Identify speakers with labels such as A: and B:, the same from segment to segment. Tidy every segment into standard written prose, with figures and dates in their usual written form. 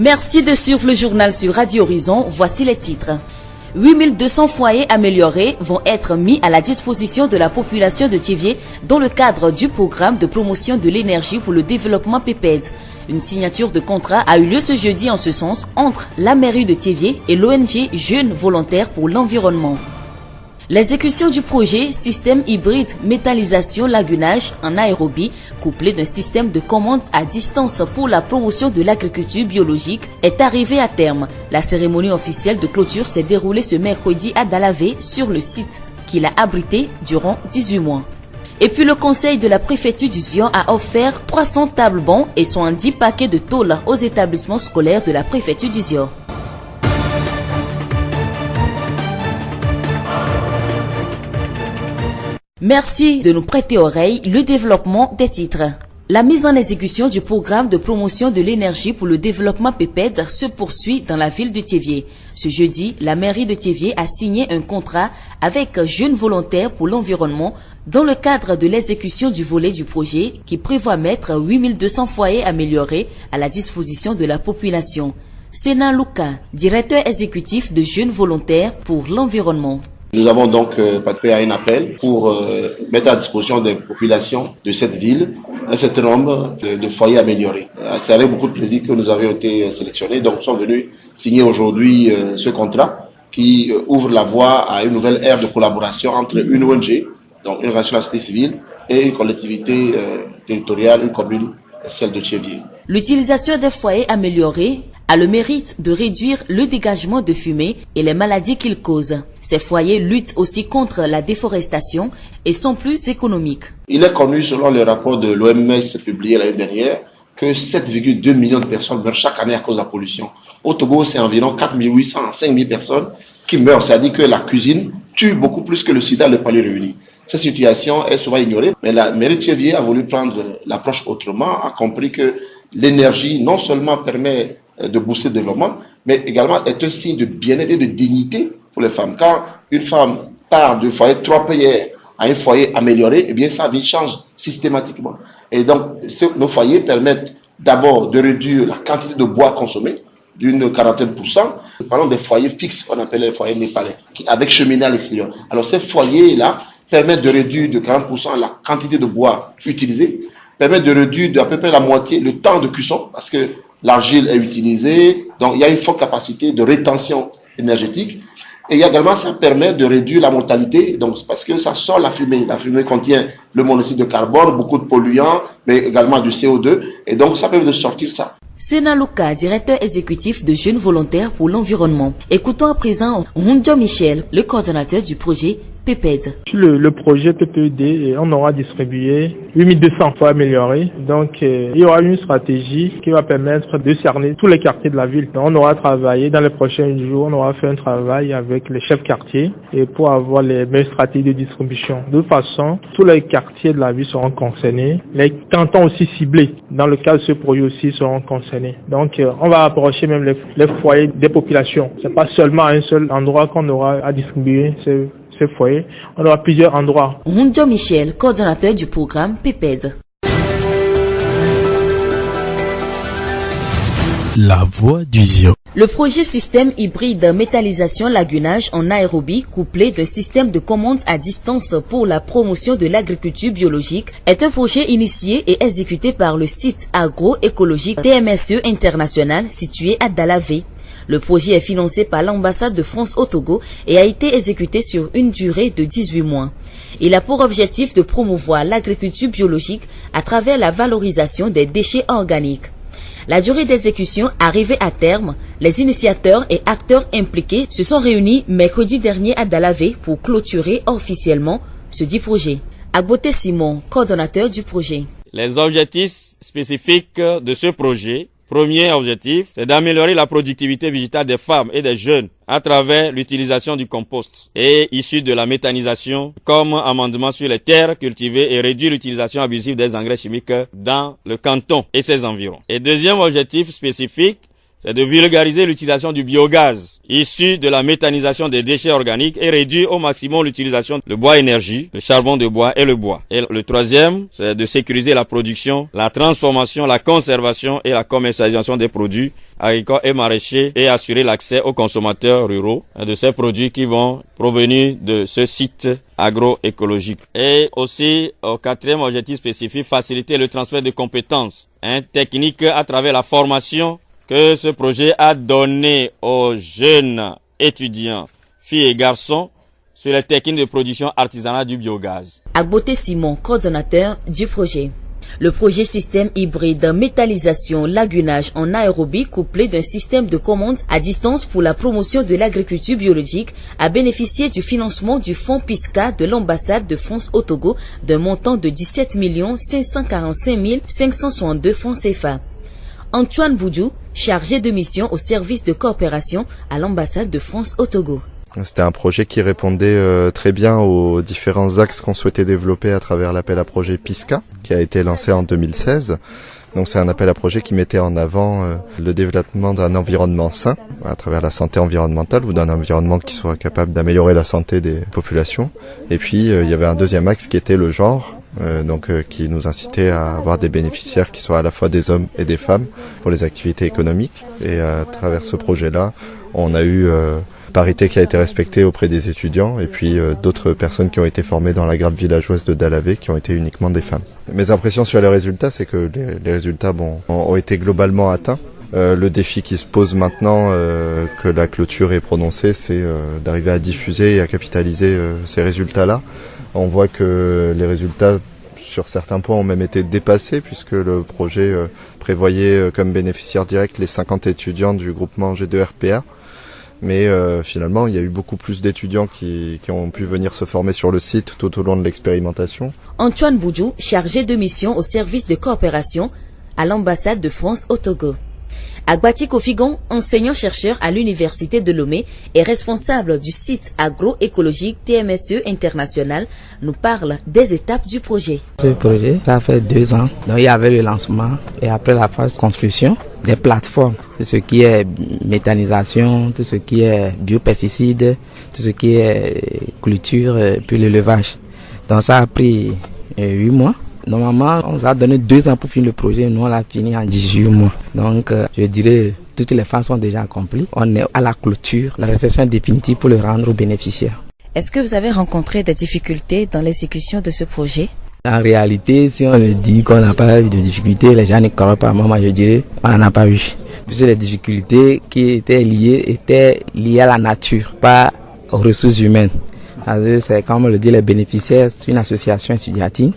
A: Merci de suivre le journal sur Radio Horizon. Voici les titres. 8200 foyers améliorés vont être mis à la disposition de la population de Thiévié dans le cadre du programme de promotion de l'énergie pour le développement PEPED. Une signature de contrat a eu lieu ce jeudi en ce sens entre la mairie de Thiévié et l'ONG Jeunes Volontaires pour l'Environnement. L'exécution du projet système hybride métallisation lagunage en aérobie, couplé d'un système de commande à distance pour la promotion de l'agriculture biologique, est arrivée à terme. La cérémonie officielle de clôture s'est déroulée ce mercredi à Dalavé sur le site, qu'il a abrité durant 18 mois. Et puis le conseil de la préfecture du Zion a offert 300 tables bancs et 70 paquets de tôles aux établissements scolaires de la préfecture du Zion. Merci de nous prêter oreille. Le développement des titres. La mise en exécution du programme de promotion de l'énergie pour le développement PEPED se poursuit dans la ville de Thiévié. Ce jeudi, la mairie de Thiévié a signé un contrat avec Jeunes Volontaires pour l'Environnement dans le cadre de l'exécution du volet du projet qui prévoit mettre 8200 foyers améliorés à la disposition de la population. Sénan Luka, directeur exécutif de Jeunes Volontaires pour l'Environnement.
B: Nous avons donc fait un appel pour mettre à disposition des populations de cette ville un certain nombre de foyers améliorés. C'est avec beaucoup de plaisir que nous avions été sélectionnés. Donc nous sommes venus signer aujourd'hui ce contrat qui ouvre la voie à une nouvelle ère de collaboration entre une ONG, donc une organisation de la société civile, et une collectivité territoriale, une commune, celle de Thiévié.
A: L'utilisation des foyers améliorés a le mérite de réduire le dégagement de fumée et les maladies qu'ils causent. Ces foyers luttent aussi contre la déforestation et sont plus économiques.
B: Il est connu, selon le rapport de l'OMS publié l'année dernière, que 7,2 millions de personnes meurent chaque année à cause de la pollution. Au Togo, c'est environ 4 800 à 5 000 personnes qui meurent. C'est-à-dire que la cuisine tue beaucoup plus que le sida et le palud réunis. Cette situation est souvent ignorée, mais la mairie de Thiévié a voulu prendre l'approche autrement, a compris que l'énergie non seulement permet de booster le développement, mais également est un signe de bien-être et de dignité pour les femmes. Quand une femme part du foyer trop payé à un foyer amélioré, eh bien sa vie change systématiquement. Et donc, nos foyers permettent d'abord de réduire la quantité de bois consommé d'une quarantaine %. Nous parlons des foyers fixes, qu'on appelle les foyers népalais, avec cheminée à l'extérieur. Alors ces foyers-là permettent de réduire de 40% la quantité de bois utilisé, permettent de réduire d'à peu près la moitié le temps de cuisson, parce que l'argile est utilisée, donc il y a une forte capacité de rétention énergétique. Et également, ça permet de réduire la mortalité, donc parce que ça sort la fumée. La fumée contient le monoxyde de carbone, beaucoup de polluants, mais également du CO2, et donc ça permet de sortir ça.
A: Sénan Luka, directeur exécutif de Jeunes Volontaires pour l'Environnement. Écoutons à présent Roundio Michel, le coordonnateur du projet PEPED.
C: Sur le projet PPED, on aura distribué 8200 fois améliorés. Donc, il y aura une stratégie qui va permettre de cerner tous les quartiers de la ville. Donc, on aura travaillé dans les prochains jours, on aura fait un travail avec les chefs quartiers et pour avoir les meilleures stratégies de distribution. De toute façon, tous les quartiers de la ville seront concernés. Les cantons aussi ciblés dans le cadre de ce projet aussi seront concernés. Donc, on va approcher même les foyers des populations. C'est pas seulement un seul endroit qu'on aura à distribuer ces foyers, on aura plusieurs endroits.
A: Roundio Michel, coordonnateur du programme PEPED.
D: La voix du Zion.
A: Le projet système hybride métallisation lagunage en aérobie couplé d'un système de commande à distance pour la promotion de l'agriculture biologique est un projet initié et exécuté par le site agroécologique TMSE International situé à Dalavé. Le projet est financé par l'ambassade de France au Togo et a été exécuté sur une durée de 18 mois. Il a pour objectif de promouvoir l'agriculture biologique à travers la valorisation des déchets organiques. La durée d'exécution arrivée à terme, les initiateurs et acteurs impliqués se sont réunis mercredi dernier à Dalavé pour clôturer officiellement ce dit projet. Agboté Simon, coordonnateur du projet.
E: Les objectifs spécifiques de ce projet. Premier objectif, c'est d'améliorer la productivité végétale des femmes et des jeunes à travers l'utilisation du compost et issu de la méthanisation comme amendement sur les terres cultivées et réduire l'utilisation abusive des engrais chimiques dans le canton et ses environs. Et deuxième objectif spécifique, c'est de vulgariser l'utilisation du biogaz issu de la méthanisation des déchets organiques et réduire au maximum l'utilisation du bois énergie, le charbon de bois et le bois. Et le troisième, c'est de sécuriser la production, la transformation, la conservation et la commercialisation des produits agricoles et maraîchers et assurer l'accès aux consommateurs ruraux de ces produits qui vont provenir de ce site agroécologique. Et aussi, au quatrième objectif spécifique, faciliter le transfert de compétences techniques à travers la formation que ce projet a donné aux jeunes étudiants, filles et garçons, sur les techniques de production artisanale du biogaz.
A: Agboté Simon, coordonnateur du projet. Le projet système hybride méthanisation lagunage en aérobie couplé d'un système de commande à distance pour la promotion de l'agriculture biologique a bénéficié du financement du fonds PISCA de l'ambassade de France au Togo d'un montant de 17 545 562 francs CFA. Antoine Boudjou, chargé de mission au service de coopération à l'ambassade de France au Togo.
F: C'était un projet qui répondait très bien aux différents axes qu'on souhaitait développer à travers l'appel à projet PISCA, qui a été lancé en 2016. Donc c'est un appel à projet qui mettait en avant le développement d'un environnement sain à travers la santé environnementale ou d'un environnement qui soit capable d'améliorer la santé des populations. Et puis il y avait un deuxième axe qui était le genre. Qui nous incitait à avoir des bénéficiaires qui soient à la fois des hommes et des femmes pour les activités économiques. Et à travers ce projet-là, on a eu parité qui a été respectée auprès des étudiants et puis d'autres personnes qui ont été formées dans la grappe villageoise de Dalavé qui ont été uniquement des femmes. Mes impressions sur les résultats, c'est que les résultats ont été globalement atteints. Le défi qui se pose maintenant que la clôture est prononcée, c'est d'arriver à diffuser et à capitaliser ces résultats-là. On voit que les résultats sur certains points ont même été dépassés puisque le projet prévoyait comme bénéficiaires directs les 50 étudiants du groupement G2RPA. Mais finalement, il y a eu beaucoup plus d'étudiants qui ont pu venir se former sur le site tout au long de l'expérimentation.
A: Antoine Boudjou, chargé de mission au service de coopération à l'ambassade de France au Togo. Agbati Kofigon, enseignant-chercheur à l'université de Lomé et responsable du site agroécologique TMSE International, nous parle des étapes du projet.
G: Ce projet, ça fait 2 ans. Donc, il y avait le lancement et après la phase de construction des plateformes. Tout ce qui est méthanisation, tout ce qui est biopesticides, tout ce qui est clôture, puis l'élevage. Donc ça a pris 8 mois. Normalement, on nous a donné 2 ans pour finir le projet. Nous, on l'a fini en 18 mois. Donc, je dirais, toutes les phases sont déjà accomplies. On est à la clôture, la réception définitive pour le rendre aux bénéficiaires.
A: Est-ce que vous avez rencontré des difficultés dans l'exécution de ce projet?
G: En réalité, si on le dit qu'on n'a pas eu de difficultés, les gens ne croient pas. Moi, je dirais, on n'en a pas eu. Puisque les difficultés qui étaient liées à la nature, pas aux ressources humaines. C'est comme on le dit, les bénéficiaires, c'est une association étudiantine.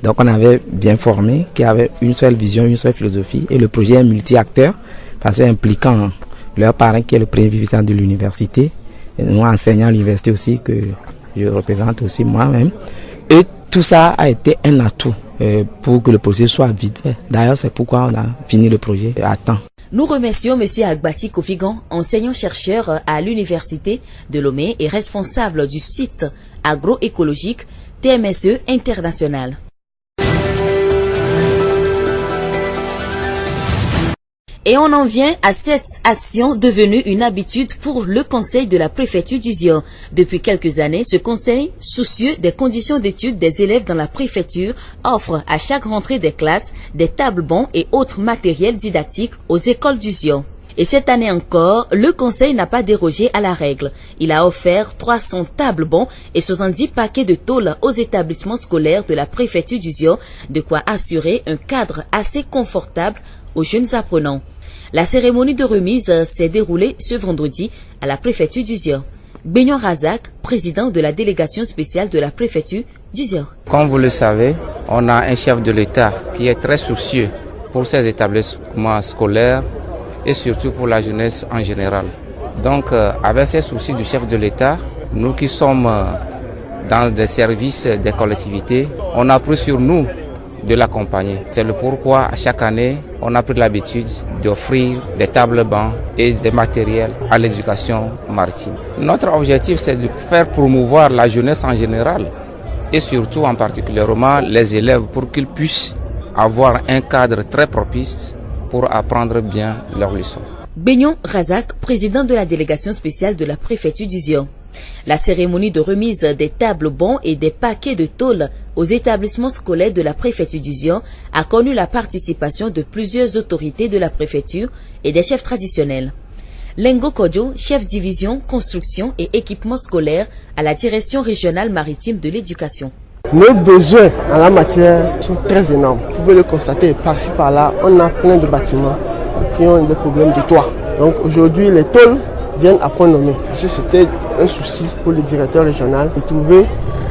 G: Donc on avait bien formé, qui avait une seule vision, une seule philosophie. Et le projet est multi-acteur, parce que impliquant leur parrain qui est le premier visiteur de l'université, et nous enseignants à l'université aussi, que je représente aussi moi-même. Et tout ça a été un atout pour que le projet soit vite fait. D'ailleurs, c'est pourquoi on a fini le projet à temps.
A: Nous remercions M. Agbati Kofigon, enseignant-chercheur à l'université de Lomé et responsable du site agroécologique TMSE International. Et on en vient à cette action devenue une habitude pour le conseil de la préfecture du Zion. Depuis quelques années, ce conseil, soucieux des conditions d'études des élèves dans la préfecture, offre à chaque rentrée des classes des tables-bancs et autres matériels didactiques aux écoles du Zion. Et cette année encore, le conseil n'a pas dérogé à la règle. Il a offert 300 tables-bancs et 70 paquets de tôles aux établissements scolaires de la préfecture du Zion, de quoi assurer un cadre assez confortable aux jeunes apprenants. La cérémonie de remise s'est déroulée ce vendredi à la préfecture du Zion. Benyon Razak, président de la délégation spéciale de la préfecture du Zion.
H: Comme vous le savez, on a un chef de l'État qui est très soucieux pour ses établissements scolaires et surtout pour la jeunesse en général. Donc, avec ces soucis du chef de l'État, nous qui sommes dans des services des collectivités, on a pris sur nous de l'accompagner. C'est le pourquoi, à chaque année, on a pris l'habitude d'offrir des tables-bancs et des matériels à l'éducation maritime. Notre objectif, c'est de faire promouvoir la jeunesse en général et surtout, en particulièrement, les élèves pour qu'ils puissent avoir un cadre très propice pour apprendre bien leurs leçons.
A: Begnon Razak, président de la délégation spéciale de la préfecture du Zion. La cérémonie de remise des tables bancs et des paquets de tôle aux établissements scolaires de la préfecture du Zion a connu la participation de plusieurs autorités de la préfecture et des chefs traditionnels. Lengo Kodjo, chef division, construction et équipement scolaire à la direction régionale maritime de l'éducation.
I: Nos besoins en la matière sont très énormes. Vous pouvez le constater, par-ci par-là, on a plein de bâtiments qui ont des problèmes de toit. Donc aujourd'hui, les tôles viennent à point nommé. C'était un souci pour le directeur régional de trouver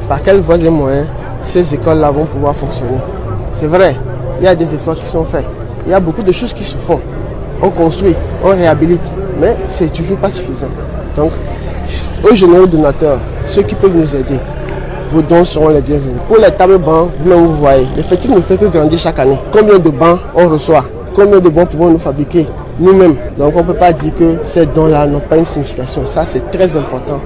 I: par quelles voies et moyens ces écoles-là vont pouvoir fonctionner. C'est vrai, il y a des efforts qui sont faits. Il y a beaucoup de choses qui se font. On construit, on réhabilite, mais c'est toujours pas suffisant. Donc, aux généraux donateurs, ceux qui peuvent nous aider, vos dons seront les bienvenus. Pour les tables bancs, vous voyez, l'effectif ne fait que grandir chaque année. Combien de bancs on reçoit? Combien de bancs pouvons-nous fabriquer nous-mêmes? Donc on ne peut pas dire que ces dons-là n'ont pas une signification. Ça, c'est très important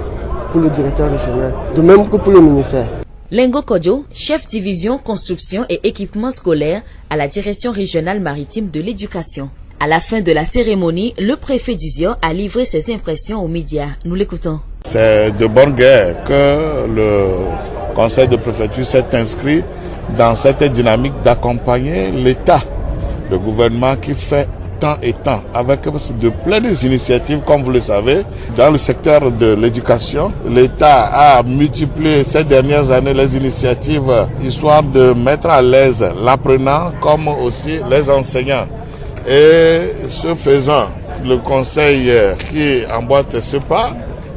I: pour le directeur régional, de même que pour le ministère.
A: Lengo Kodjo, chef division construction et équipement scolaire à la direction régionale maritime de l'éducation. À la fin de la cérémonie, le préfet du Zion a livré ses impressions aux médias. Nous l'écoutons.
J: C'est de bonne guerre que le conseil de préfecture s'est inscrit dans cette dynamique d'accompagner l'État, le gouvernement qui fait tant et tant, avec de pleines initiatives, comme vous le savez. Dans le secteur de l'éducation, l'État a multiplié ces dernières années les initiatives, histoire de mettre à l'aise l'apprenant comme aussi les enseignants. Et ce faisant, le conseil qui emboîte ce pas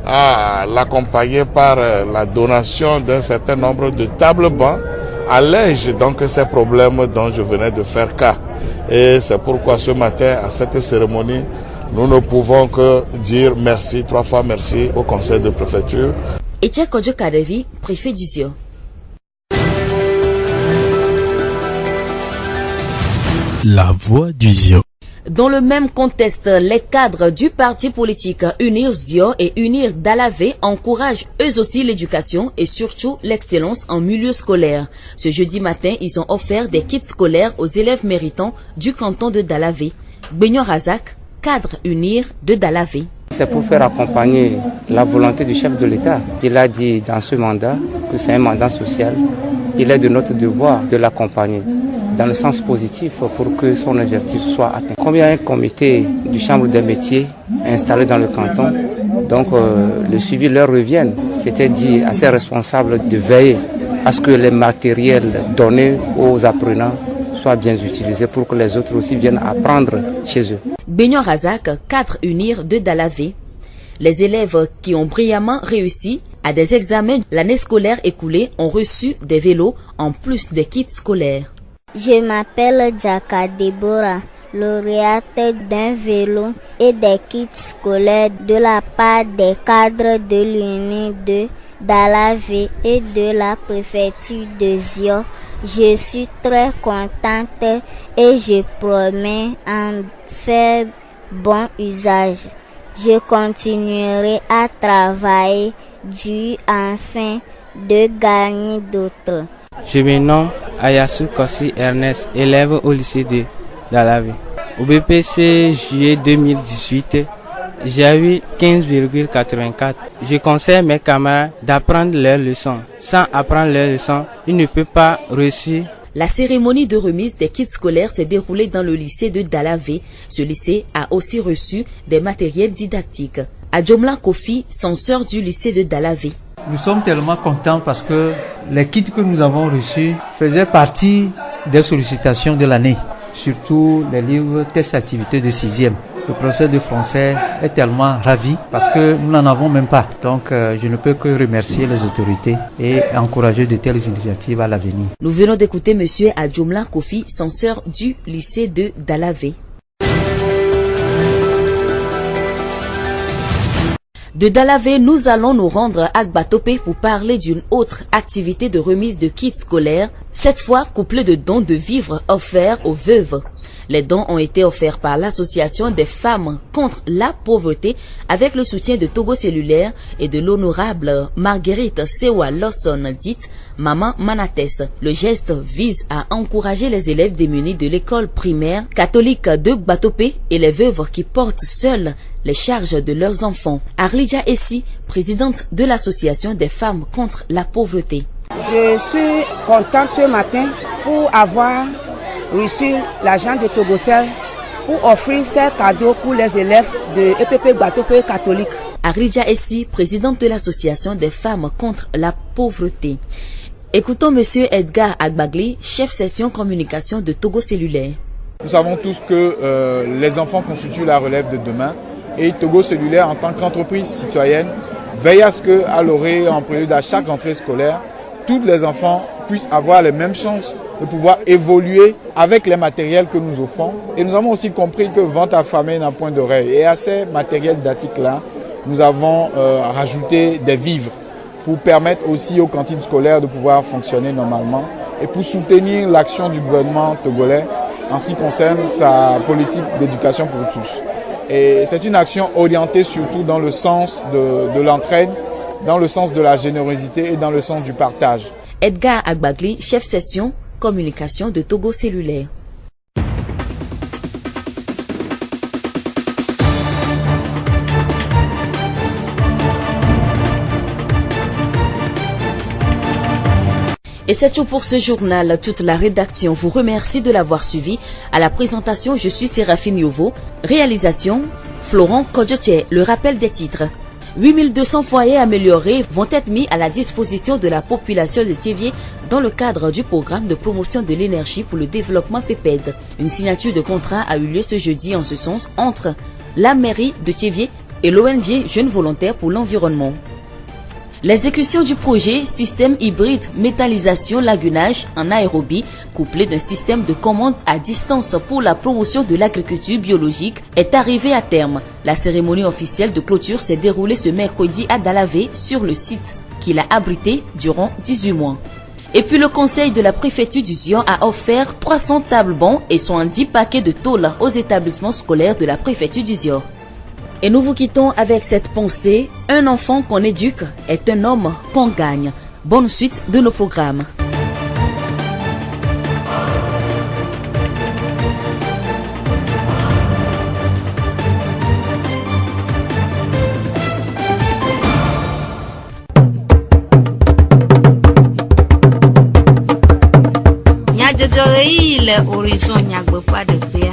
J: a l'accompagné par la donation d'un certain nombre de tables bancs, allège donc ces problèmes dont je venais de faire cas. Et c'est pourquoi ce matin, à cette cérémonie, nous ne pouvons que dire merci, 3 fois merci au conseil de préfecture.
A: Etienne Kodjo Kadevi, préfet du Zion.
D: La voix du Zion.
A: Dans le même contexte, les cadres du parti politique Unir Zion et Unir Dalavé encouragent eux aussi l'éducation et surtout l'excellence en milieu scolaire. Ce jeudi matin, ils ont offert des kits scolaires aux élèves méritants du canton de Dalavé. Begnon Razak, cadre Unir de Dalavé.
H: C'est pour faire accompagner la volonté du chef de l'État. Il a dit dans ce mandat que c'est un mandat social. Il est de notre devoir de l'accompagner dans le sens positif pour que son objectif soit atteint. Comme il y a un comité du chambre des métiers installé dans le canton, donc le suivi leur revient. C'était dit à ces responsables de veiller à ce que les matériels donnés aux apprenants soient bien utilisés pour que les autres aussi viennent apprendre chez eux.
A: Begnon Razak, cadre Unir de Dalavé. Les élèves qui ont brillamment réussi à des examens l'année scolaire écoulée ont reçu des vélos en plus des kits scolaires.
K: Je m'appelle Jaka Deborah, lauréate d'un vélo et des kits scolaires de la part des cadres de l'Union de Dalavé et de la préfecture de Zion. Je suis très contente et je promets en faire bon usage. Je continuerai à travailler afin de gagner d'autres.
L: Je me nomme Ayasu Kossi Ernest, élève au lycée de Dalavé. Au BPC juillet 2018, j'ai eu 15,84. Je conseille mes camarades d'apprendre leurs leçons. Sans apprendre leurs leçons, ils ne peuvent pas réussir.
A: La cérémonie de remise des kits scolaires s'est déroulée dans le lycée de Dalavé. Ce lycée a aussi reçu des matériels didactiques. Adjomla Kofi, censeur du lycée de Dalavé.
M: Nous sommes tellement contents parce que les kits que nous avons reçus faisaient partie des sollicitations de l'année. Surtout les livres tests activités de 6e. Le professeur de français est tellement ravi parce que nous n'en avons même pas. Donc je ne peux que remercier les autorités et encourager de telles initiatives à l'avenir.
A: Nous venons d'écouter M. Adjomla Kofi, censeur du lycée de Dalavé. De Dalavé, nous allons nous rendre à Gbatopé pour parler d'une autre activité de remise de kits scolaires, cette fois couplée de dons de vivres offerts aux veuves. Les dons ont été offerts par l'association des femmes contre la pauvreté avec le soutien de Togo Cellulaire et de l'honorable Marguerite Sewa Lawson, dite Maman Manates. Le geste vise à encourager les élèves démunis de l'école primaire catholique de Gbatopé et les veuves qui portent seules les charges de leurs enfants. Arlija Essi, présidente de l'association des femmes contre la pauvreté.
N: Je suis contente ce matin pour avoir reçu l'argent de Togocel pour offrir ces cadeaux pour les élèves de EPP Gbatopé catholique.
A: Arlija Essi, présidente de l'association des femmes contre la pauvreté. Écoutons Monsieur Edgar Agbagli, chef section communication de Togo Cellulaire.
O: Nous savons tous que les enfants constituent la relève de demain et Togo Cellulaire, en tant qu'entreprise citoyenne, veille à ce qu'à l'orée, en prélude à chaque rentrée scolaire, tous les enfants puissent avoir les mêmes chances de pouvoir évoluer avec les matériels que nous offrons. Et nous avons aussi compris que vente affamée n'a point d'oreille. Et à ces matériels didactiques-là, nous avons rajouté des vivres pour permettre aussi aux cantines scolaires de pouvoir fonctionner normalement et pour soutenir l'action du gouvernement togolais en ce qui concerne sa politique d'éducation pour tous. Et c'est une action orientée surtout dans le sens de l'entraide, dans le sens de la générosité et dans le sens du partage.
A: Edgar Agbagli, chef section communication de Togo Cellulaire. Et c'est tout pour ce journal. Toute la rédaction vous remercie de l'avoir suivi. À la présentation, je suis Séraphine Yovo. Réalisation, Florent Kodjotier. Le rappel des titres. 8200 foyers améliorés vont être mis à la disposition de la population de Thiévié dans le cadre du programme de promotion de l'énergie pour le développement PEPED. Une signature de contrat a eu lieu ce jeudi en ce sens entre la mairie de Thiévié et l'ONG Jeunes Volontaires pour l'Environnement. L'exécution du projet système hybride métallisation lagunage en aérobie couplé d'un système de commande à distance pour la promotion de l'agriculture biologique est arrivée à terme. La cérémonie officielle de clôture s'est déroulée ce mercredi à Dalavé sur le site qu'il a abrité durant 18 mois. Et puis le conseil de la préfecture du Zion a offert 300 tables bancs et 70 paquets de tôles aux établissements scolaires de la préfecture du Zion. Et nous vous quittons avec cette pensée, un enfant qu'on éduque est un homme qu'on gagne. Bonne suite de nos programmes.
P: Le horizon nyagbe pas de paix.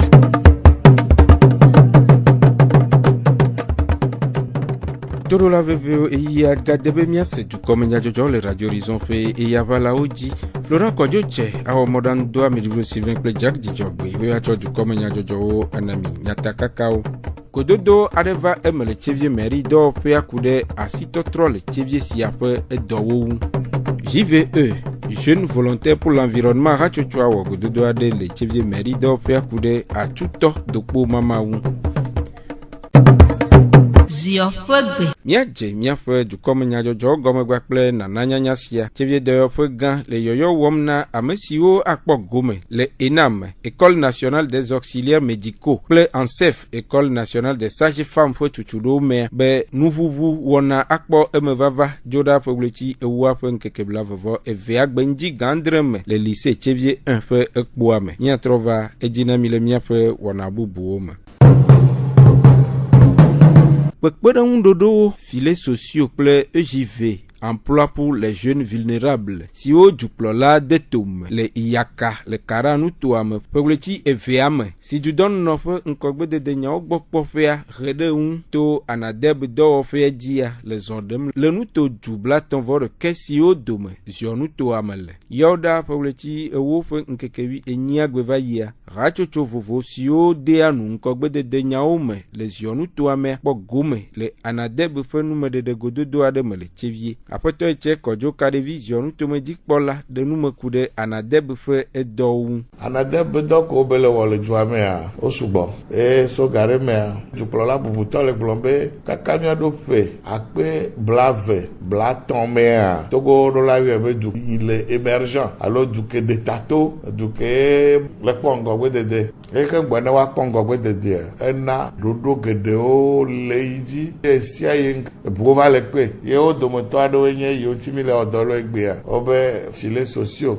Q: Toro la VVO et ya gadebe miase du komenya jojo le radio horizon fe e ya bala oji Florent Kodjoche awo modan do amedivo Sylvain Ple Jack di jogbe we ya du komenya jojo anami nyata kakao kododo areva emele Thiévié mairie do fe akude asito trole Thiévié si ape e dowo JVE Jeunes Volontaires pour l'Environnement rachochwa wo kododo ade le Thiévié mairie do fe akude a tuto dokpo mamawu
P: Zio Fogbe.
Q: Miafe du komenya jojo gome gbakple nananya sia. Thiévié de fe gan le yoyo womna amesiwo akpo gome le ENAM, École nationale des auxiliaires médicaux, ple ANSEF, École nationale des sages-femmes fe tuchudo me be nuvuvu wona akpo emevava joda pobleti ewa fe nkekebla vovo e vea gbenji gandreme le lycée Thiévié 1 fe ekboame. Nya trova edina mile miafe wona bubuoma. Pekpeɖeŋu dodo filets sociaux kple EJV emploi pour les jeunes vulnérables siwo dukplɔla de tome le Iyaka le Kara nutoa me ƒeɣleti evea me si dudɔn nɔƒe ŋkɔgbedede nyawo gbɔ kpɔƒea ɣe ɖe ŋu to anadeb dɔwɔƒea dzia le zɔ ɖem le nuto du blatɔ̃-vɔ-ɖekɛ siwo dome ziɔ nutoa me le yɔɖa ƒeɣleti ewo ƒe ŋkekevi enyia gbe va yia hatsotso vovo siwo dea nu ŋkɔgbedede nyawo me le ziɔ nutoa me kpɔ gome le anadeb ƒe numeɖeɖe gododo aɖe me le Thiévié. Aƒetɔ etse kɔdzo kaɖevi ziɔnu tomedzikpɔla ɖe nume ku ɖe anadeb ƒe edɔwo ŋu.
J: Anadeb dɔ ko be le wɔ le dua mea wo sugbɔ eye soga ɖe mea dukplɔla bubutɔ le gblɔm be kaka míaɖo ƒe akpe blave blatɔ̃ mea Togo ɖola yɔe be du yi le émergent alo du ke ɖe tato du ke le kpɔ ŋgɔgbedede Et que bonne wa pongo de dia. Ena dodo gedewo le yidi. E sia yen bova le pe. Yo do moto ado enye yo timile odolo egbe a. Obe filets sociaux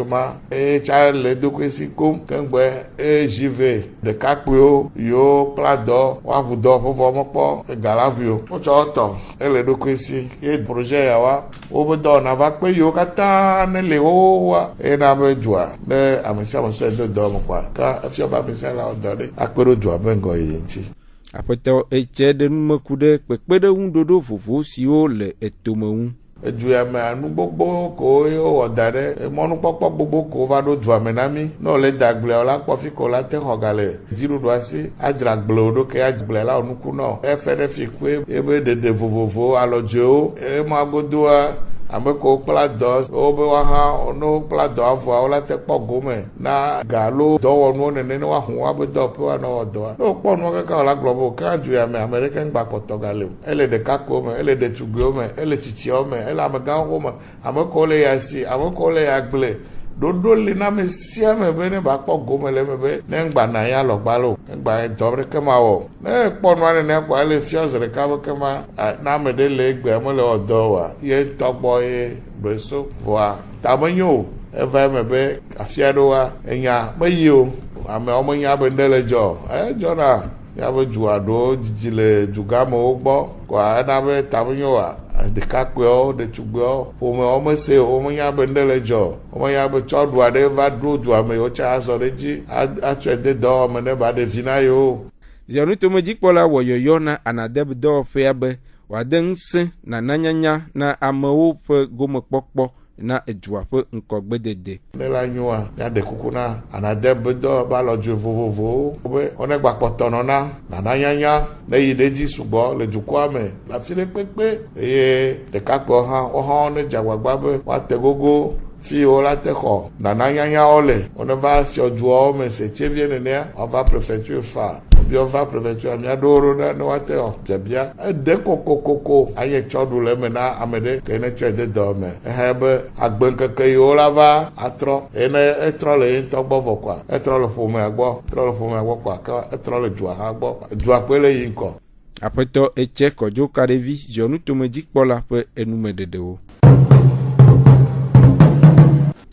J: ma e cha le do kwesi kom kengbe e jive de kakpo yo plado wa budo fofo mopo e galavio. O choto e le do kwesi e projet ya wa. Obe do na va pe yo kata ne le o wa e na be jua. Ne amisa mo se do mo kwa. Ka afio ba mi se la odole. Akpero jua bengo yinchi.
Q: Apetɔ etse de numeku ɖe kpekpe ɖe ŋu ɖoɖo vovo siwo le etome ŋu.
J: Eduame anu gbogbo ko yo wɔ da ɖe mɔnukpɔkpɔ gbogbo ko va ɖo duame na mi ne le da agblea la kpɔ fi ko la te xɔ gale dziɖuɖu asi adzra agblewo ɖo ke agblea la nuku nɔ efe ɖe fi koe ebe ɖeɖe vovovo alɔdzewo ema godoa ame ko kpla dɔ wobe waha no kpla dɔ avɔawo la te kpɔ gome na galo dɔwɔnuwo nene ne woahu woabe dɔ pe woanɔ wɔ dɔa ne wokpɔ nuwo kaka wòle agblɔ be ke adzoeame ame ɖeke ŋgba kpɔtɔ gale o ele ɖekakpuiwo me ele ɖetugbiwo me ele tsitsiawo me ele amegãwo me ame ko le ya si ame ko le ya gble dodo li na me sia me be ne ba kpɔ gome le me be ne ŋgba na ya lɔgbalo ŋgba dɔ ɖeke ma wɔ ne kpɔ nua nene kpɔ ele fiɔs ɖeka be kema na ame ɖe le egbe ame le wɔ dɔ wa ye ŋutɔ ye beso vɔa tame nyo eva me be afi aɖewoa enya meyi o amewo menya be ŋɖe le dzɔ edzɔna ya be dua ɖewo dzidzi le dugamewo gbɔ kɔa ena be tame nyo wa ɖekakpuiwo ɖetugbiwo ƒomewo mese o womenya be ŋɖe le dzɔ womenya be tsɔ ɖu aɖe va ɖo dua me wotsa azɔ ɖe dzi atsɔe de dɔwɔme ne ba ɖevi na yewo.
Q: Ziɔnutomedzikpɔla wɔ yɔyɔ na anadeb dɔwɔƒea be wòade ŋusẽ na nanyanya na amewo ƒe gomekpɔkpɔ na edua ƒe ŋkɔgbedede.
J: Ne la nyoa ya de kuku na anadeb dɔ ba lɔdzo vovovowo be wone gba kpɔtɔnɔ na nananyanya ne yi ɖe dzi sugbɔ le dukɔa me le afi ɖe kpekpe eye ɖekakpuiwo hã wohã ne dze agbagba be woate gogo fi wo la te xɔ nananyanyawo le wone va fiɔduawo me setevie nenea wova prefecture fa obi wova prefecture mia ɖo ɖo ne woate xɔ biabia ede kokokoko anye tsɔɖu le eme na ame ɖe ke ne tsɔe de dɔ me ehe be agbenkeke yiwo la va atrɔ ene etrɔ le ye ŋutɔ gbɔ vɔ kɔa etrɔ le ƒomea gbɔ kɔa ke etrɔ le dua hã gbɔ dua kpe le yi ŋkɔ.
Q: Aƒetɔ etse kɔdzo kaɖevi ziɔnutomedzikpɔla ƒe enumeɖeɖewo.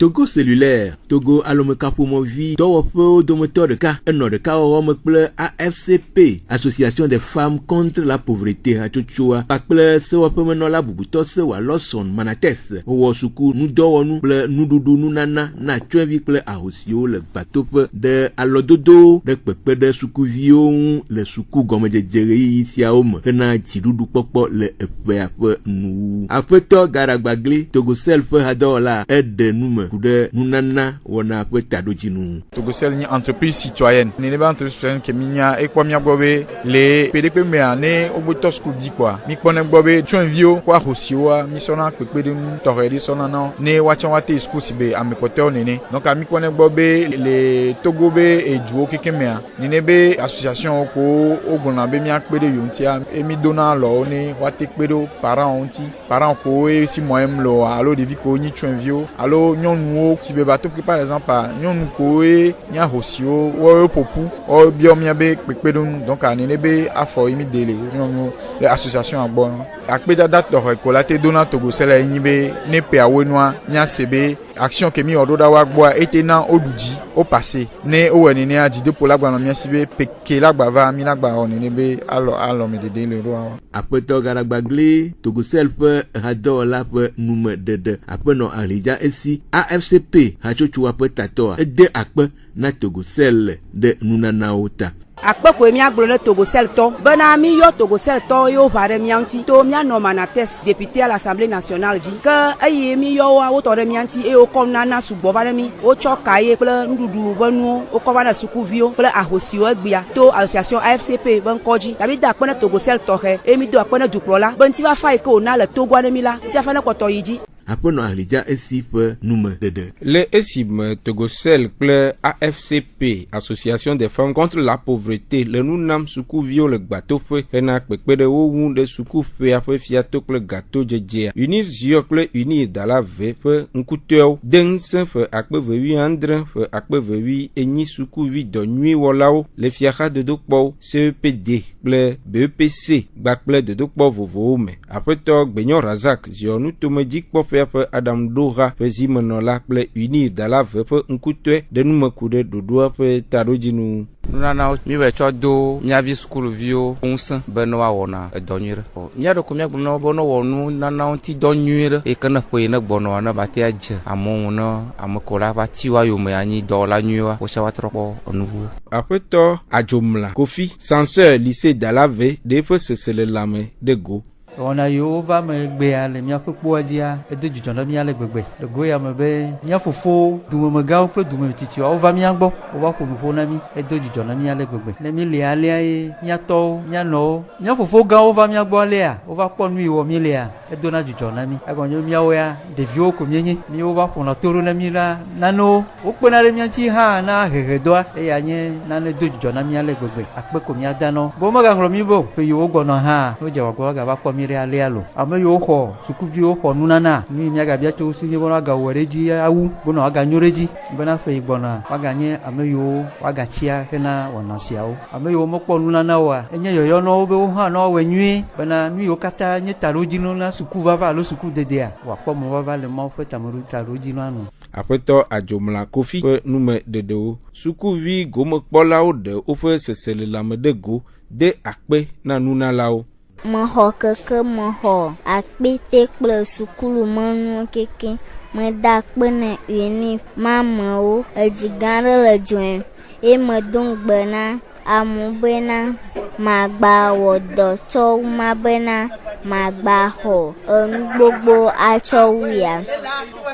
R: Togo cellulaire, Togo alomekaƒomovi dɔwɔƒewo dometɔ ɖeka enɔ ɖekawɔwɔ me kple AFCP, Association des femmes contre la pauvreté hatsotsoa kpakple sewɔƒemenɔla bubutɔ sewa Lawson Manates wowɔ suku nudɔwɔnu kple nuɖuɖu nunana na tsyɔ̃evi kple ahosiwo le gbatoƒe ɖe alɔdodo ɖe kpekpe ɖe sukuviwo ŋu le suku gɔmedzedze ɣeyiɣi siawo me hena dziɖuɖu kpɔkpɔ le eƒea ƒe nuwu. Aƒetɔ Garagbagli Togocel ƒe hadɔwɔla eɖe nume de nunana wona ƒe taɖodzinu.
O: Togocel nye entreprise citoyenne. Nene be entreprise citoyenne ke minya ekpɔ mia gbɔ be le PDP mea ne wogbetɔ sukulu di kɔa mi kpɔ ne gbɔ be tsyɔ̃eviwo kɔ ahosiwoa mi sɔna kpekpeɖeŋu tɔxɛ ɖe sɔna na wo ne woatsɔ woate sukulu si be ame kpɔtɔewo nene. Donc mi kpɔ ne gbɔ be le Togo be eduwo keke mea nene be association ko wogblɔna be miakpe ɖe yewo ŋutia emi dona alɔwo ne woate kpe ɖe parents ŋuti parents ko si mɔem le alo ɖevi ko nyi tsyɔ̃eviwo alo nyɔnuwo si be bato par exemple nyɔnu koe nya hosiwo wo popu o bio mia be kpekpeɖeŋu donc anene be afɔ emi dele nyɔnu le association agbɔ akpedada tɔxɛ ko la te dona Togocel enyi be ne peawo nua mia se be action ke mi oɖo ɖa wa gbɔa ete na o ɖudzi o passé ne o wɔ nenea dzideƒo la gbanɔ mia si be peke la gba va mi la gba wɔ nene be alɔ me dede le ɖoa wa.
R: Aƒetɔ Garagbagli Togocel ƒe hadɔwɔla ƒe numeɖeɖe aƒenɔ Alidza esi AFCP hatsotsoa ƒe tatɔa ede akpe na Togocel ɖe nunanawo ta.
N: Akpe ko miagblɔ ne Togocel tɔ bena mi yɔ Togocel tɔ yewo ʋa ɖe mia ŋuti to mianɔ Manates député à l'Assemblée nationale dzi ke eye mi yɔwoa wotɔ ɖe mia ŋuti eye wokɔ nunana sugbɔ va ɖe mi wotsɔ kaye kple nuɖuɖu ƒe nuwo wokɔ va ne sukuviwo kple ahosiwo egbea to association AFCP be ŋkɔ dzi dabi do akpe ne Togocel tɔxɛ eye mi do akpe ne dukplɔla be ŋuti va fa yi ke wòna le Togoa ne mi la ŋuti afa ne kpɔtɔ yi dzi.
R: aƒenɔ Ahledza esi ƒe nume ɖeɖe.
Q: Le esime Togosel kple AFCP, Association des femmes contre la pauvreté, le nu nam sukuviwo le gbatoƒe hena kpekpeɖewo ŋu ɖe sukuƒea ƒe fiato kple gato dzedzea. UNIR Ziɔ kple UNIR Dalave ƒe ŋkutɔewo de ŋusẽ ƒe 27 ƒe 28 sukuvi dɔ nyui wɔlawo le fiaxa dodokpɔwo CEPD kple BEPC gbakple dodokpɔ vovovowo me. Aƒetɔ Gbenyo Razak Ziɔ nutomedzikpɔƒea ƒe Adam Doha ƒe zimenɔla kple UNIR Dalave ƒe ŋkutɔe ɖe numeku ɖe ɖoɖoa ƒe taɖodzinu.
H: Nunanawo miwɔ tsɔ do miavi sukuluviwo ŋusẽ be ne woawɔna edɔ nyui ɖe. Mía ɖeko míagblɔ na wo be ne wɔ nunanawo ŋuti dɔ nyui ɖe yi ke ne ƒe yi ne gbɔnɔa ne ba tea dze amewo ne ame ko la va ti wa yome anyi dɔwɔla nyuiwoa wotsɛ woatrɔ kpɔ enuwo.
Q: Aƒetɔ Adzomla Kofi, censeur lycée Dalave ɖe eƒe seselelãme de go.
M: Wɔna yiwo va me gbea le míaƒe kpoa dzia edo dzidzɔ na mía le gbegbe. Le go ya me be mía fofo dumemegãwo kple dumemetsitsiwo wova mía gbɔ, wova ƒo nu ƒo na mí, edo dzidzɔ na mía le gbegbe. Ne mí le alea ye míatɔwo, míanɔwo, mía fofo gãwo va mía gbɔ alea, wova kpɔ nu yi wɔ mí lea, edo na dzidzɔ na mí. Egɔnye míawo ya ɖeviwo ko míenye, míwo va ƒona to ɖo na mí la nanewo, wokpena ɖe mía ŋuti hã na hehedɔa, eya nye nane do dzidzɔ na mía le gbegbe. Akpe ko mía danɔ. Bo megaŋlɔ mí be ƒe yiwo gbɔnɔ hã, wodze wagɔ gava kpɔ mí ɖe alea lo. Ame yiwo xɔ sukuviwo xɔ nunana, nu yi míagabia tso si nye be wagawɔ ɖe dzi awu, be waganyo ɖe dzi, bena ƒe yi gbɔna waganye ame yiwo wagatsia hena wɔna siawo. Ame yiwo mekpɔ nunana oa, enye yɔyɔ na wo be wo hã na wɔwɔe nyuie, bena nu yiwo katã nye taɖodzinu na sukuvava alo sukudedea, wòakpɔ mɔvava le Mawu ƒe taɖodzinu anu.
Q: Aƒetɔ Adzomla Kofi ƒe nume ɖeɖewo. Sukuvi gomekpɔlawo ɖe woƒe seselelãme de go de akpe na nunalawo.
K: Mexɔ keke, mexɔ akpete kple sukulumɔnuwo keke. Meda akpe na UNIR mamewo, edzi gã aɖe le dzɔe, eye medo ŋugbe na amewo bena magba wɔ dɔ tsɔ wu ma bena magba xɔ enu gbogbo atsɔ wu ya.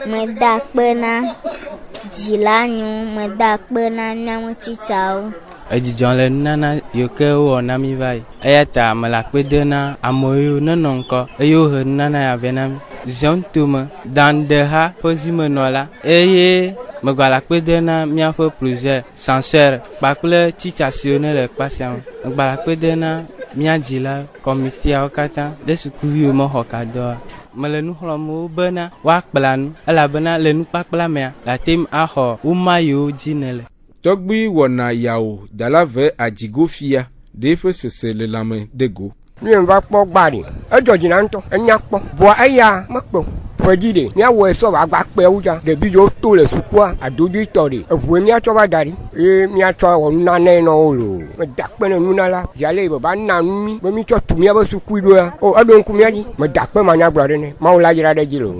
K: Meda akpe na dzilanuwo, meda akpe na míawo tsitsawo.
L: Edzidzɔ le nunana yiwo ke wowɔ na mí va yi. Eya ta mele akpe de na ame yiwo nenɔ ŋkɔ eye wohe nunana ya vɛ na mí. Zion tome dandeha ƒe zimenɔla eye megale akpe de na míaƒe plusieurs censeurs kpakple tsitsa siwo ne le kpa sia me. Megale akpe de na mía dzila kɔmiteawo katã ɖe sukuviwo mexɔ kadɔa. Mele nu xlɔm wo bena woakpla nu elabena le nukpakpla mea late axɔ woma yiwo dzi ne le.
Q: Tɔgbi wɔna yawo Dalave Adzigofia ɖe eƒe seselelãme de go.
S: Mi va kpɔ gbari, edzɔ dzina ŋutɔ, enya kpɔ, bɔa eya mekpɔ. Ƒedzi ɖe, míawɔe sɔ va gba kpewo dza, ɖevi yiwo to le sukua, adodzitɔ ɖe, eʋue míatsɔ va da ɖi, eye míatsɔ wɔ nunana na wo lo. Meda akpe ne nunala, viale baba na nu mí, be mítsɔ tu míabe sukui ɖo ya. O, eɖo ŋku mía dzi, meda akpe manyagblɔ ɖe ne, Mawu la yra ɖe dzi lo.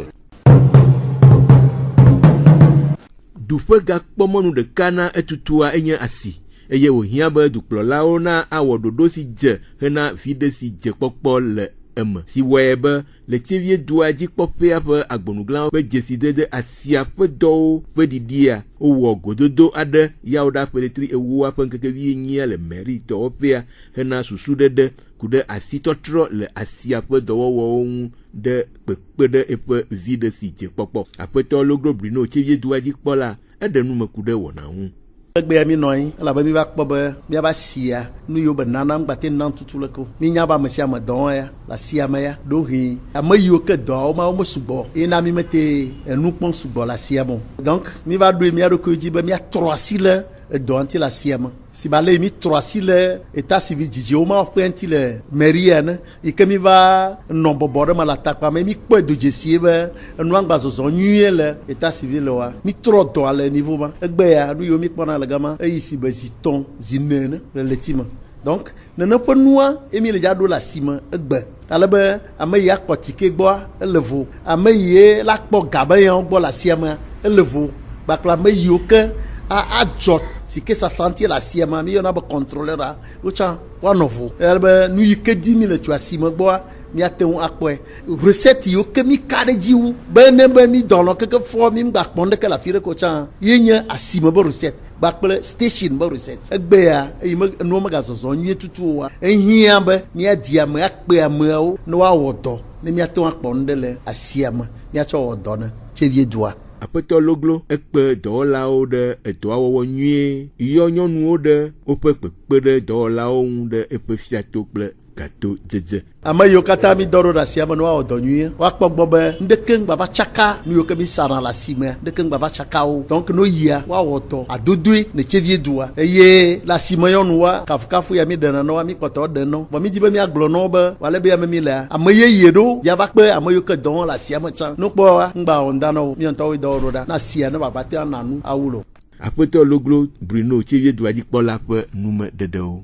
R: Duƒe gakpɔmɔnu ɖeka na etutua enye asi eye wòhiã be dukplɔlawo na awɔ ɖoɖo si dze hena viɖe si dze kpɔkpɔ le eme si wɔe be le Tievie dua dzikpɔƒea ƒe agbonuglawo ƒe dzesidede asia ƒe dɔwo ƒe ɖiɖia wowɔ gododo aɖe yawo ɖa ƒe letri ewoa ƒe ŋkekevi enyia le meri dɔwɔƒea hena susuɖeɖe ku ɖe asitɔtrɔ le asia ƒe dɔwɔwɔwo ŋu ɖe kpekpe ɖe eƒe viɖe si dze kpɔkpɔ. Aƒetɔ Logro Brino Tievie dua dzikpɔla eɖe numeku ɖe wɔna ŋu.
T: Egbea mi nɔ anyi elabe mi va kpɔ be míava sia nu yiwo be nana ŋgbate nan tutu le ko. Mi nya be ame sia ame dɔ ya le asia me ya ɖohi ame yiwo ke dɔawo ma wo me sugbɔ eye na mi mete enu kpɔm sugbɔ le asia me. Donc mi va ɖoe mía ɖokui dzi be míatrɔ asi le edɔ ŋuti le asia me. Si ba le mi trɔ asi le état civil dzidziwo ma ƒe ŋuti le mairie ene yi ke mi va nɔ bɔbɔ ɖe me le atakpa me mi kpɔe do dzesie be enua ŋgba zɔzɔ nyuie le état civil le wa mi trɔ dɔa le niveau ma egbe ya nu yiwo mi kpɔna le gama eyi si be zi 3 zi 4 le leti me. Donc nene ƒe nua emi le dza ɖo le asi me egbe alebe ame yi akpɔ tike gbɔa ele vo, ame yi la kpɔ gabe yawo gbɔ le asia me ele vo kpakple ame yiwo ke adzɔ si ke sasanti le asia me mi yɔna be contrôleur wotsã woanɔ vo alebe nu yi ke di mi le tso asi me gbɔa mia te un akwe recette yo ke mi kare jiwu bene be mi dans que fo mi mba ponde que la fire ko chan yenya asima bo recette ba kple station bo recette egbe ya e no ma gazozo nyi tutu wa ehia be mia dia ma akpe amao no wa wodo ne mia te un akponde le asiama mia cho wodo na chevie doa
R: Aƒetɔ Loglo ekpe dɔwɔlawo ɖe edɔwɔwɔ nyuie yɔ nyɔnuwo ɖe woƒe kpekpe ɖe dɔwɔlawo ŋu ɖe eƒe fiato kple gato dzedze.
T: Ame yiwo katã mi dɔ ɖo ɖe asia me ne woawɔ dɔ nyuie woakpɔ gbɔ be ŋdeke ŋgbava tsaka nu yiwo ke mi sana le asime ŋdeke ŋgbava tsaka wo donc no yia woawɔ dɔ adodoe ne tsevie dua eye le asime nyɔnuwoa kafukafu ya mi ɖena nɔwoa mi kpɔtɔ ɖe nɔ vɔ mi di be miagblɔ nɔwo be wale be ame mi lea ame yeye ɖo ya va kpe ame yiwo ke dɔ wɔm le asia me tsã nukpɔa ŋgba wɔ ŋda na wo mi ŋutɔwo dɔ wɔ ɖo ɖa na asia ne baba te ana nu awu lo.
R: Aƒetɔ Loglo Bruno tsevie dua dzikpɔla ƒe numeɖeɖewo.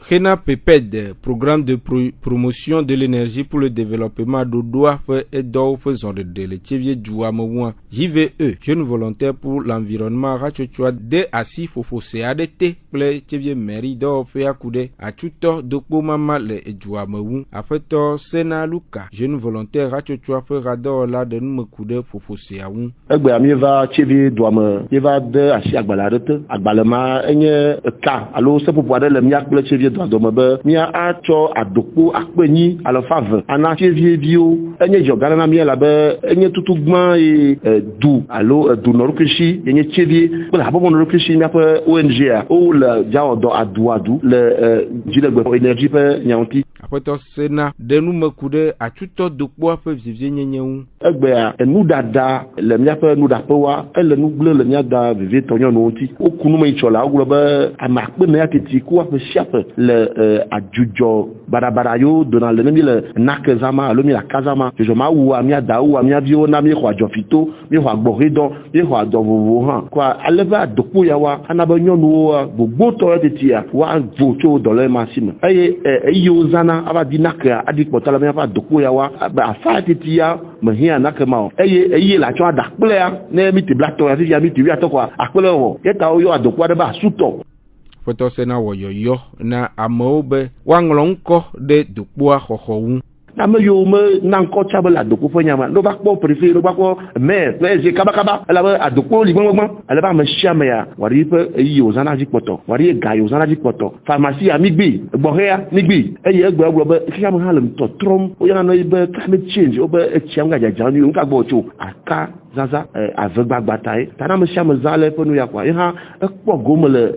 Q: Rena PEPED, programme de promotion de l'énergie pour le développement d'Odoa et d'O faisant de l'Etchevie Djouamouan, JVE, jeune volontaire pour l'environnement Rachochoa de Assi Fofose ADT, Ple Chevie Meri d'O Feakoude, à Tutor Dokpo Mama le Djouamou, à Fetor Sena Luka, jeune volontaire Rachochoa Ferrador la de Numekude Fofose Aoun.
U: Egbe amiva Chevie Douame, Yeva de Assi Agbalarete, Agbalema, Enye Ka, alors c'est pour pouvoir le miak le Chevie Douame, Mia Acho Adoko Akpeni, à la fave, Ana Chevie Bio, Enye Jogarana Mia Labe, Enye Toutougman et Dou, allo Dou Norukishi, Enye Chevie, la Bon Norukishi, Mia ONG, ou le Jao do Adouadou, le Gilego Énergie Nyanti.
Q: Après tout, c'est na de nous me couder à tout autre de quoi peuvent vivre Nyanyaou.
U: Nous dada, le mia pe nous dapoa, elle nous bleu le mia da vivre tonyon noti. Au kunuma ichola, ou le à marque mea teti quoi peut chiape le adjujo barabarayo donnant le même le nakazama, le mia kazama, je m'a ou à mia da ou à mia bio na mi roi jofito, mi roi boridon, mi roi dovohan. Quoi, elle va dopo yawa, anabonyon ou bobo toya tetia, wa voto dans le massime. Aye, yo zana, ava dinaka, adikota la mia va dopo yawa, a fa tetia, mahia nakama. Aye, la choa dakplea, ne mi te blato, ya mi te via tokwa, akpleo, yeta oyo adokwa de ba suto.
Q: Foto sena woyoyo na amobe wanglonko de dukwa khokhou.
U: Na me yo me nanko chabela doko fanyama no ba ko préfet no ba ko mais je kaba ala ba adoko libon ala ba me chiame ya wari pe yo zana jikpoto wari ga yo zana jikpoto pharmacie amigbi bohea migbi eye egba egba ba kiam halem to trom o yana no be climate change o be chiam ga jajani nka gbo cho aka zaza avegba bataille tana me chiame zale pe no yakwa ha ekpo gomele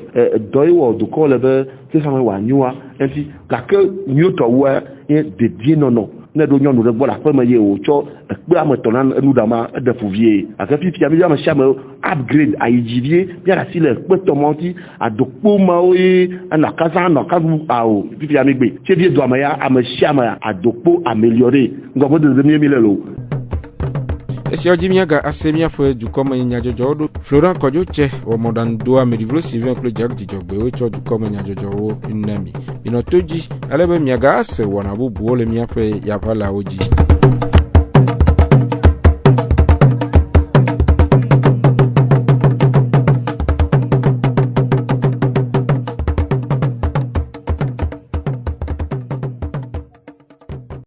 U: doiwo doko le be ke sama wa nyua enti la ke nyoto wa de bien non ne do nyonu de bola pe me ye o cho pe ameto na nu dama de fuvie akafi fi amia me chame upgrade aijivie bia la sile pe tomonti adokpo ma o e na kaza na kabu ao fi amigbe chevie do amaya ame chame adokpo améliorer ngobo de 2000 lo.
Q: Esi ojimiaga asemia fwe jukoma nyajojo Florent Kojoche o modan doa medivlo Sylvain Claude Jack Dijogbe o cho jukoma nyajojo o nami inotoji alebe miaga ase wanabu buole miafe yapala oji.